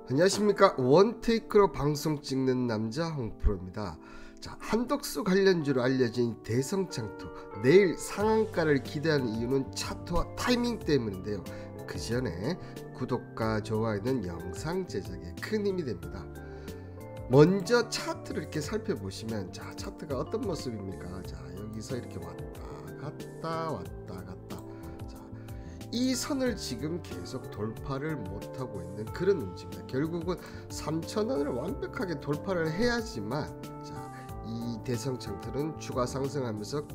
안녕하십니까. 원테이크로 방송 찍는 남자 홍프로입니다. 자, 한덕수 관련주로 알려진 대성창투, 내일 상한가를 기대하는 이유는 차트와 타이밍 때문인데요. 그 전에 구독과 좋아요는 영상 제작에 큰 힘이 됩니다. 먼저 차트를 이렇게 살펴보시면, 자, 차트가 어떤 모습입니까? 자, 여기서 이렇게 왔다 갔다. 이 선을 지금 계속 돌파를 못하고 있는 그런 움직임입니다. 결국은 3,000원을 완벽하게 돌파를 해야지만, 자, 이 대성창틀은 주가 상승하면서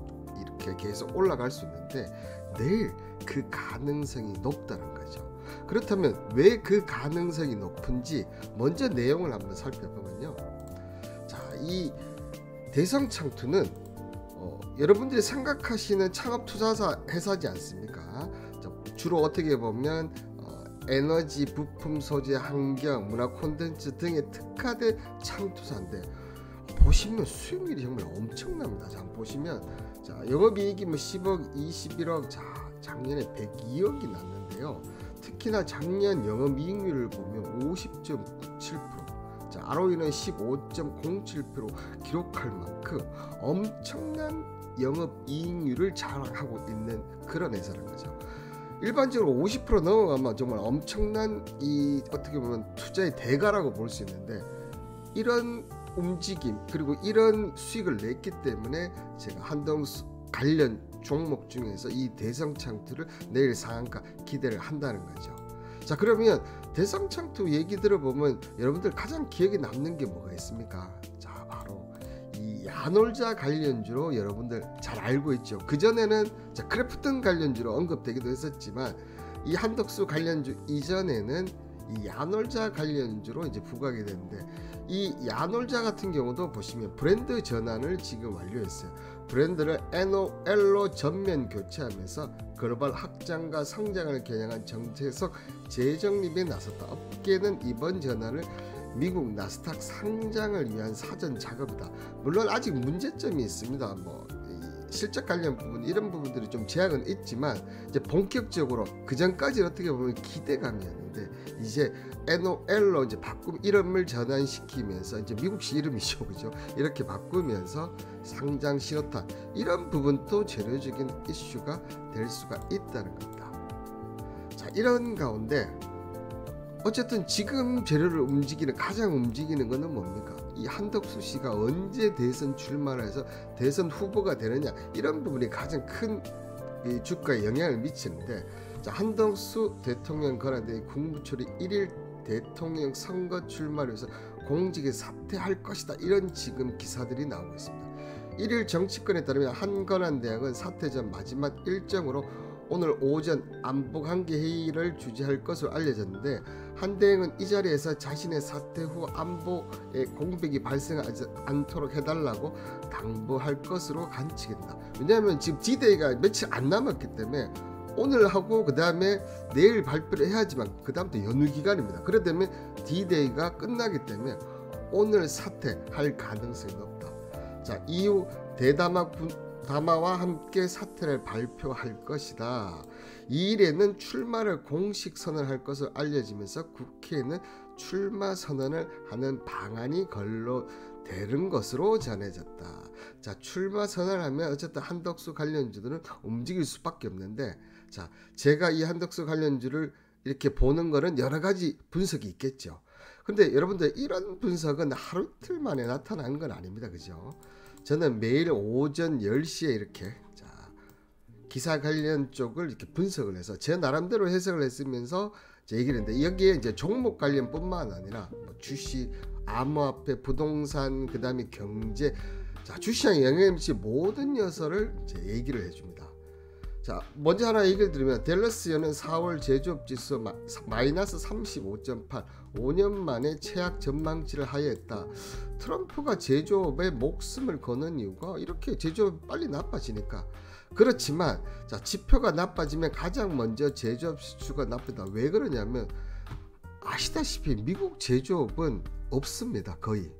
이렇게 계속 올라갈 수 있는데, 내일 그 가능성이 높다는 거죠. 그렇다면 왜 그 가능성이 높은지 먼저 내용을 한번 살펴보면요. 자, 이 대성창투는 여러분들이 생각하시는 창업투자사 회사지 않습니까? 주로 어떻게 보면 에너지, 부품 소재, 환경, 문화 콘텐츠 등에 특화된 창투사인데, 보시면 수익률이 정말 엄청납니다. 자, 보시면, 자, 영업이익이 뭐 10억, 21억, 자, 작년에 102억이 났는데요. 특히나 작년 영업이익률을 보면 50.97%, 자, ROE는 15.07% 기록할 만큼 엄청난 영업이익률을 자랑하고 있는 그런 회사라는 거죠. 일반적으로 50% 넘어가면 정말 엄청난 이 어떻게 보면 투자의 대가라고 볼 수 있는데, 이런 움직임 그리고 이런 수익을 냈기 때문에 제가 한덕수 관련 종목 중에서 이 대성창투를 내일 상한가 기대를 한다는 거죠. 자, 그러면 대성창투 얘기 들어보면 여러분들 가장 기억에 남는 게 뭐가 있습니까? 자, 바로 이 야놀자 관련주로 여러분들 잘 알고 있죠. 그전에는 크래프톤 관련주로 언급되기도 했었지만, 이 한덕수 관련주 이전에는 이 야놀자 관련주로 이제 부각이 되는데, 이 야놀자 같은 경우도 보시면 브랜드 전환을 지금 완료했어요. 브랜드를 NOL로 전면 교체하면서 글로벌 확장과 성장을 겨냥한 정체성 재정립에 나섰다. 업계는 이번 전환을 미국 나스닥 상장을 위한 사전 작업이다. 물론 아직 문제점이 있습니다. 뭐 실적 관련 부분, 이런 부분들이 좀 제약은 있지만, 이제 본격적으로 그 전까지 어떻게 보면 기대감이었는데, 이제 NOL로 이제 이름을 전환시키면서, 이제 미국식 이름이죠, 그죠? 이렇게 바꾸면서 상장 신호탄, 이런 부분도 재료적인 이슈가 될 수가 있다는 겁니다. 자, 이런 가운데 어쨌든 지금 재료를 가장 움직이는 것은 뭡니까? 이 한덕수 씨가 언제 대선 출마를 해서 대선 후보가 되느냐, 이런 부분이 가장 큰 주가에 영향을 미치는데, 자, 한덕수 대통령 권한대행 국무총리 1일 대통령 선거 출마를 위해서 공직에 사퇴할 것이다, 이런 지금 기사들이 나오고 있습니다. 1일 정치권에 따르면 한 권한대행은 사퇴 전 마지막 일정으로 오늘 오전 안보관계 회의를 주재할 것으로 알려졌는데, 한 대행은 이 자리에서 자신의 사퇴 후 안보에 공백이 발생하지 않도록 해달라고 당부할 것으로 관측했다. 왜냐하면 지금 D-Day가 며칠 안 남았기 때문에 오늘 하고 그 다음에 내일 발표를 해야지만 그 다음부터 연휴 기간입니다. 그러다면 D-Day가 끝나기 때문에 오늘 사퇴할 가능성이 높다. 자, 이후 대담화와 함께 사퇴를 발표할 것이다. 2일에는 출마를 공식 선언할 것으로 알려지면서 국회에는 출마 선언을 하는 방안이 건로되는 것으로 전해졌다. 자, 출마 선언을 하면 어쨌든 한덕수 관련주들은 움직일 수밖에 없는데, 자, 제가 이 한덕수 관련주를 이렇게 보는 거는 여러 가지 분석이 있겠죠. 근데 여러분들, 이런 분석은 하루 이틀 만에 나타난 건 아닙니다, 그죠? 저는 매일 오전 10시에 이렇게 기사 관련 쪽을 이렇게 분석을 해서 제 나름대로 해석을 했으면서 얘기를 했는데, 여기에 이제 종목 관련뿐만 아니라 뭐 주식, 암호화폐, 부동산, 그 다음에 경제, 자, 주시장에 영향을 미칠 모든 요소를 이제 얘기를 해줍니다. 자, 먼저 하나 얘기를 드리면, 댈러스연은 4월 제조업 지수 마이너스 35.8, 5년 만에 최악 전망치를 하회했다. 트럼프가 제조업에 목숨을 거는 이유가 이렇게 제조업이 빨리 나빠지니까. 그렇지만, 자, 지표가 나빠지면 가장 먼저 제조업 수주가 나쁘다. 왜 그러냐면, 아시다시피 미국 제조업은 없습니다, 거의.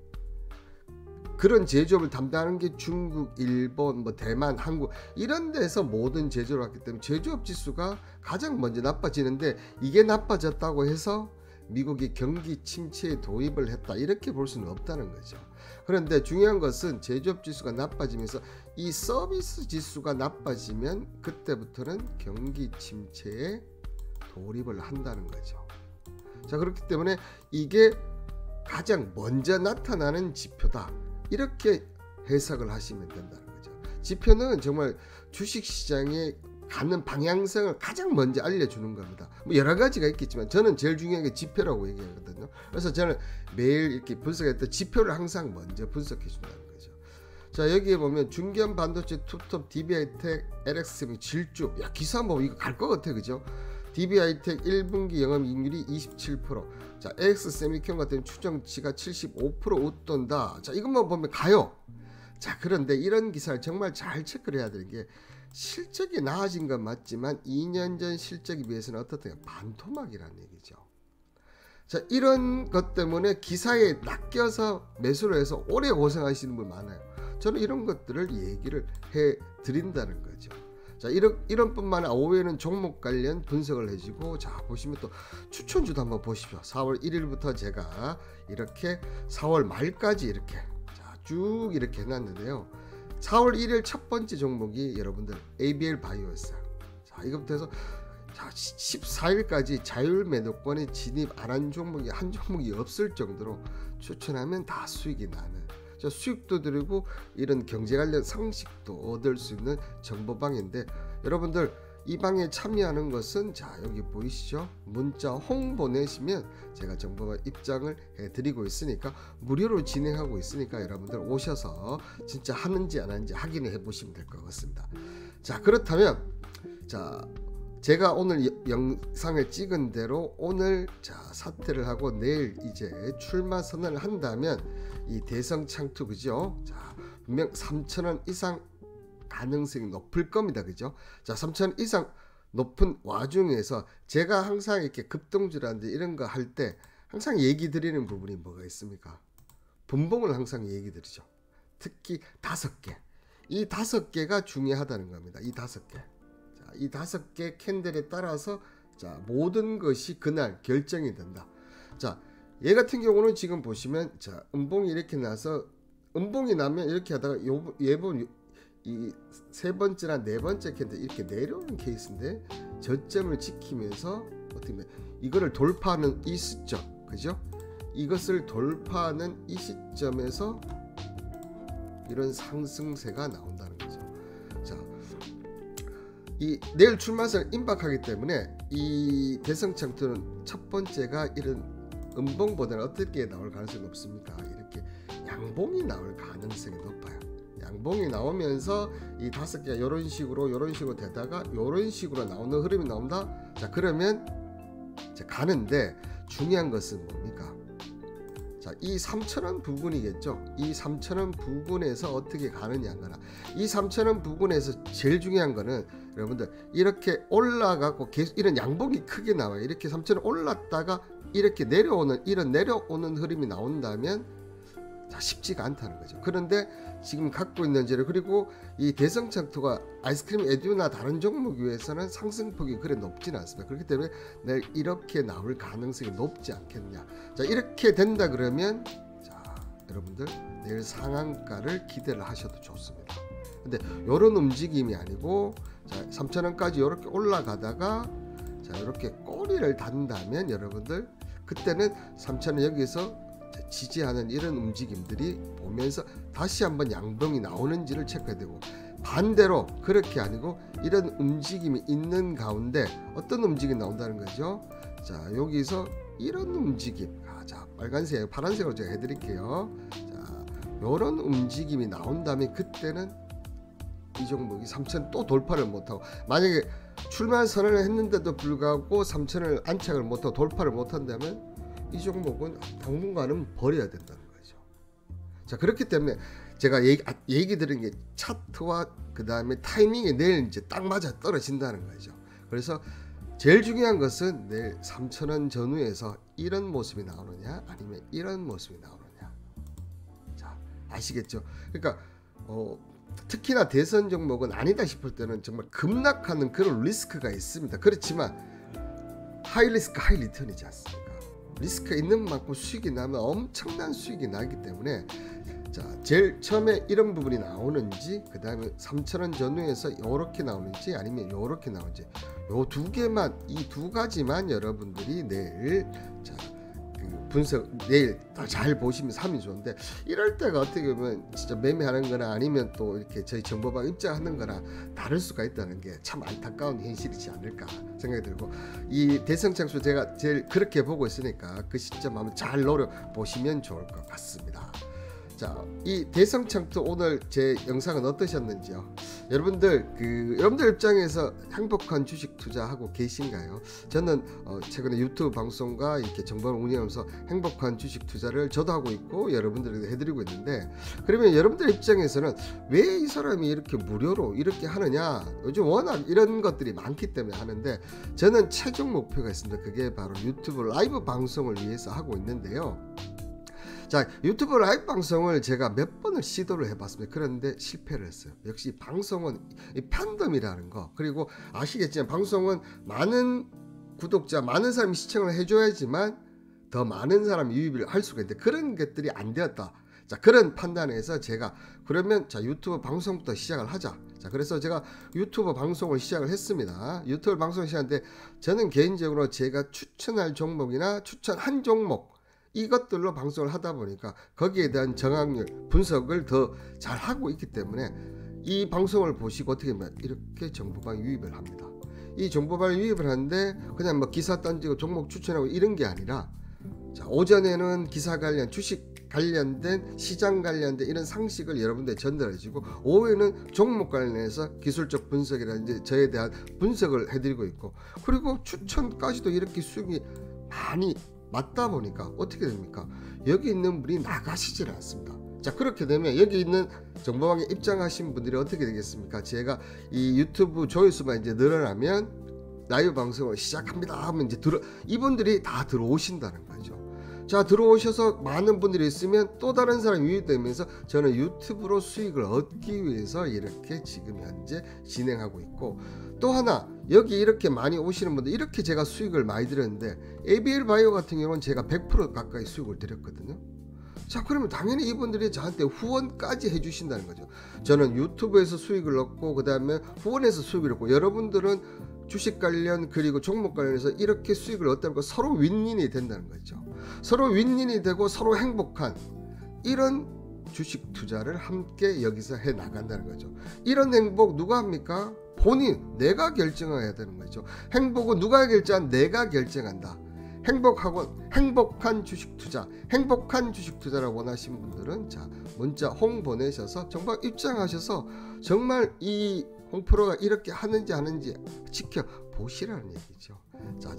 그런 제조업을 담당하는 게 중국, 일본, 뭐 대만, 한국, 이런 데서 모든 제조를 했기 때문에 제조업 지수가 가장 먼저 나빠지는데, 이게 나빠졌다고 해서 미국이 경기 침체에 도입을 했다 이렇게 볼 수는 없다는 거죠. 그런데 중요한 것은 제조업 지수가 나빠지면서 이 서비스 지수가 나빠지면 그때부터는 경기 침체에 돌입을 한다는 거죠. 자, 그렇기 때문에 이게 가장 먼저 나타나는 지표다 이렇게 해석을 하시면 된다는 거죠. 지표는 정말 주식시장에 가는 방향성을 가장 먼저 알려주는 겁니다. 뭐 여러 가지가 있겠지만 저는 제일 중요한 게 지표라고 얘기하거든요. 그래서 저는 매일 이렇게 분석했던 지표를 항상 먼저 분석해 준다는 거죠. 자, 여기에 보면 중견 반도체 투톱 DB하이텍 LXM 질주, 야 기사 뭐 이거 갈 것 같아, 그죠? DB하이텍 1분기 영업이익률이 27%, 자 LX세미콘 같은 추정치가 75% 웃돈다. 자, 이것만 보면 가요. 자, 그런데 이런 기사를 정말 잘 체크를 해야 되는 게 실적이 나아진 건 맞지만 2년 전 실적에 비해서는 어떻다? 반토막이라는 얘기죠. 자, 이런 것 때문에 기사에 낚여서 매수를 해서 오래 고생하시는 분 많아요. 저는 이런 것들을 얘기를 해 드린다는 거죠. 자, 이런 뿐만 아니라 오후에는 종목 관련 분석을 해주고, 자 보시면 또 추천주도 한번 보십시오. 4월 1일부터 제가 이렇게 4월 말까지 이렇게 쭉 이렇게 해놨는데요. 4월 1일 첫 번째 종목이 여러분들 ABL 바이오였어요. 자, 이것부터 해서 자 14일까지 자율 매도권에 진입 안 한 종목이 한 종목이 없을 정도로 추천하면 다 수익이 나는, 자, 수익도 드리고 이런 경제 관련 상식도 얻을 수 있는 정보방인데, 여러분들 이 방에 참여하는 것은 자 여기 보이시죠? 문자 홍 보내시면 제가 정보방 입장을 해드리고 있으니까 무료로 진행하고 있으니까 여러분들 오셔서 진짜 하는지 안 하는지 확인해 보시면 될 것 같습니다. 자, 그렇다면 자 제가 오늘 영상을 찍은 대로 오늘 자 사퇴를 하고 내일 이제 출마 선언을 한다면 이 대성창투, 그죠? 자, 분명 3,000원 이상 가능성이 높을 겁니다, 그죠? 자, 3,000원 이상 높은 와중에서 제가 항상 이렇게 급등주라든지 이런 거 할 때 항상 얘기 드리는 부분이 뭐가 있습니까? 분봉을 항상 얘기 드리죠. 특히 5개. 이 5개가 중요하다는 겁니다. 이 5개. 자, 이 5개 캔들에 따라서 자 모든 것이 그날 결정이 된다. 자, 얘 같은 경우는 지금 보시면 자 음봉이 이렇게 나서, 음봉이 나면 이렇게 하다가 얘번 이 세 번째나 네 번째 캔들 이렇게 내려오는 케이스인데, 저점을 지키면서 어떻게 보면 이거를 돌파하는 이 시점, 그죠? 이것을 돌파하는 이 시점에서 이런 상승세가 나온다는 거죠. 자, 이 내일 출마선을 임박하기 때문에 이 대성창투는 첫 번째가 이런 음봉보다는 어떻게 나올 가능성이 높습니까? 이렇게 양봉이 나올 가능성이 높아요. 양봉이 나오면서 이 5개가 이런 식으로 되다가 이런 식으로 나오는 흐름이 나온다. 자, 그러면 이제 가는데 중요한 것은 뭡니까? 자, 이 3,000원 부근이겠죠. 이 3,000원 부근에서 어떻게 가느냐거나, 이 3,000원 부근에서 제일 중요한 거는 여러분들 이렇게 올라가고 계속 이런 양봉이 크게 나와요. 이렇게 3,000원 올랐다가 이렇게 내려오는 이런 내려오는 흐름이 나온다면 자, 쉽지가 않다는 거죠. 그런데 지금 갖고 있는 재료, 그리고 이 대성창투가 아이스크림 에듀나 다른 종목 위에서는 상승폭이 그래 높지는 않습니다. 그렇기 때문에 내일 이렇게 나올 가능성이 높지 않겠냐. 자, 이렇게 된다 그러면 자 여러분들 내일 상한가를 기대를 하셔도 좋습니다. 근데 이런 움직임이 아니고 자 3,000원까지 이렇게 올라가다가 자 이렇게 꼬리를 단다면 여러분들 그때는 3,000원 여기서 지지하는 이런 움직임들이 보면서 다시 한번 양봉이 나오는지를 체크해야 되고, 반대로 그렇게 아니고 이런 움직임이 있는 가운데 어떤 움직임이 나온다는 거죠. 자, 여기서 이런 움직임, 자 빨간색 파란색으로 제가 해드릴게요. 자, 이런 움직임이 나온다면 그때는 이 종목이 3,000 또 돌파를 못하고, 만약에 출마 선언을 했는데도 불구하고 3,000을 안착을 못하고 돌파를 못한다면 이 종목은 당분간은 버려야 된다는 거죠. 자, 그렇기 때문에 제가 얘기 드린 게 차트와 그 다음에 타이밍이 내일 이제 딱 맞아 떨어진다는 거죠. 그래서 제일 중요한 것은 내일 3,000원 전후에서 이런 모습이 나오느냐 아니면 이런 모습이 나오느냐. 자, 아시겠죠? 그러니까 특히나 대선 종목은 아니다 싶을 때는 정말 급락하는 그런 리스크가 있습니다. 그렇지만 하이 리스크 하이 리턴이지 않습니까? 리스크가 있는 만큼 수익이 나면 엄청난 수익이 나기 때문에 자, 제일 처음에 이런 부분이 나오는지, 그 다음에 3,000원 전후에서 요렇게 나오는지 아니면 요렇게 나오는지, 요 두 개만, 이 두 가지만 여러분들이 내일 자, 그 분석 내일 잘 보시면서 하면 좋은데, 이럴 때가 어떻게 보면 진짜 매매하는 거나 아니면 또 이렇게 저희 정보방 입장하는 거나 다를 수가 있다는 게 참 안타까운 현실이지 않을까 생각이 들고, 이 대성장수 제가 제일 그렇게 보고 있으니까 그 시점 한번 잘 노려보시면 좋을 것 같습니다. 자, 이 대성창투 오늘 제 영상은 어떠셨는지요? 여러분들 입장에서 행복한 주식 투자하고 계신가요? 저는 최근에 유튜브 방송과 이렇게 정보를 운영하면서 행복한 주식 투자를 저도 하고 있고 여러분들에게 해드리고 있는데, 그러면 여러분들 입장에서는 왜 이 사람이 이렇게 무료로 이렇게 하느냐? 요즘 워낙 이런 것들이 많기 때문에 하는데, 저는 최종 목표가 있습니다. 그게 바로 유튜브 라이브 방송을 위해서 하고 있는데요. 자, 유튜브 라이브 방송을 제가 몇 번을 시도를 해봤습니다. 그런데 실패를 했어요. 역시 방송은 이 팬덤이라는 거, 그리고 아시겠지만 방송은 많은 구독자, 많은 사람이 시청을 해줘야지만 더 많은 사람이 유입을 할 수가 있는데, 그런 것들이 안 되었다. 자, 그런 판단에서 제가 그러면 자, 유튜브 방송부터 시작을 하자. 자, 그래서 제가 유튜브 방송을 시작을 했습니다. 유튜브 방송을 시작했는데, 저는 개인적으로 제가 추천할 종목이나 추천한 종목, 이것들로 방송을 하다 보니까 거기에 대한 정확률 분석을 더 잘 하고 있기 때문에 이 방송을 보시고 어떻게 보면 이렇게 정보방 유입을 합니다. 이 정보방 유입을 하는데 그냥 뭐 기사 던지고 종목 추천하고 이런 게 아니라, 자, 오전에는 기사 관련, 주식 관련된, 시장 관련된 이런 상식을 여러분들 전달해 주고, 오후에는 종목 관련해서 기술적 분석이라든지 저에 대한 분석을 해드리고 있고, 그리고 추천까지도 이렇게 수익이 많이 맞다 보니까 어떻게 됩니까? 여기 있는 분이 나가시질 않습니다. 자, 그렇게 되면 여기 있는 정보방에 입장하신 분들이 어떻게 되겠습니까? 제가 이 유튜브 조회수만 이제 늘어나면 라이브 방송을 시작합니다 하면 이제 이분들이 다 들어오신다는 거죠. 자, 들어오셔서 많은 분들이 있으면 또 다른 사람이 유입되면서 저는 유튜브로 수익을 얻기 위해서 이렇게 지금 현재 진행하고 있고, 또 하나 여기 이렇게 많이 오시는 분들, 이렇게 제가 수익을 많이 드렸는데 ABL 바이오 같은 경우는 제가 100% 가까이 수익을 드렸거든요. 자, 그러면 당연히 이분들이 저한테 후원까지 해주신다는 거죠. 저는 유튜브에서 수익을 얻고 그 다음에 후원에서 수익을 얻고, 여러분들은 주식 관련 그리고 종목 관련해서 이렇게 수익을 얻다는 서로 윈윈이 된다는 거죠. 서로 윈윈이 되고 서로 행복한 이런 주식 투자를 함께 여기서 해 나간다는 거죠. 이런 행복 누가 합니까? 본인, 내가 결정해야 되는 거죠. 행복은 누가 결정한? 내가 결정한다. 행복한 주식 투자, 행복한 주식 투자를 원하시는 분들은 자, 문자 홍 보내셔서 정말 입장하셔서 정말 이 홍프로가 이렇게 하는지 지켜보시라는 얘기죠. 자,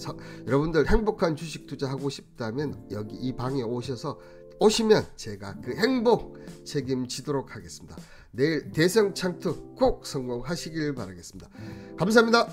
여러분들 행복한 주식 투자 하고 싶다면 여기 이 방에 오시면 제가 그 행복 책임지도록 하겠습니다. 내일 대성창투 꼭 성공하시길 바라겠습니다. 감사합니다.